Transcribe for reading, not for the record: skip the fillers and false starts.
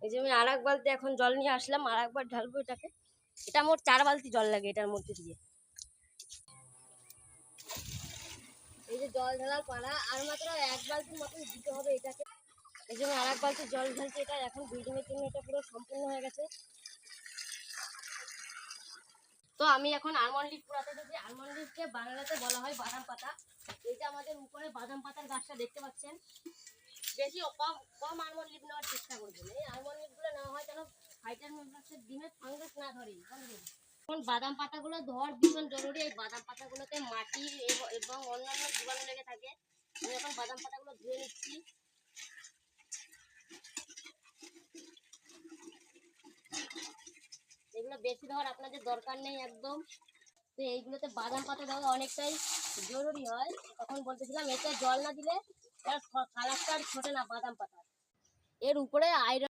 এই যে আমি আর এক বালতি এখন জল নিয়ে আসলাম, আর একবার ঢালবো এটাকে। এটা মোট 4 বালতি জল লাগে এটার মধ্যে দিয়ে। এই যে জল ঢালার পাড়া আর মাত্র 1 বালতির মতন দিতে হবে এটাকে। এই যে আমি আর এক বালতি জল ঢালছি, এটা এখন ব্রিডিংয়ের জন্য এটা পুরো সম্পূর্ণ হয়ে গেছে। তো আমি এখন আলমন্ড লিফ পুরাতে দিচ্ছি। আলমন্ড লিফকে বাংলাতে বলা হয় বাদাম পাতা। এই যে আমাদের উপরে বাদাম পাতার গাছটা দেখতে পাচ্ছেন, বেশি কম কম আলমন্ড লিফ নেওয়ার চেষ্টা করবেন। এই আলমন্ড লিফগুলো নেওয়া হয় যেন ফাইটার মেম্বারসের ডিমে ফাঙ্গাস না ধরে। এখন বাদাম পাতাগুলো ধোয়ার ভীষণ জরুরি। এই বাদাম পাতাগুলোতে মাটি এবং অন্যান্য জীবাণু লেগে থাকে। আমি এখন বাদাম পাতাগুলো ধুয়ে নিচ্ছি। এগুলো বেশি দেওয়ার আপনাদের দরকার নেই একদম। তো এইগুলোতে বাদাম পাতা দেওয়া অনেকটাই জরুরি হয়। তখন বলতেছিলাম এতে জল না দিলে কালারটা আর ছোটে না বাদাম পাতা। এর উপরে আয়রন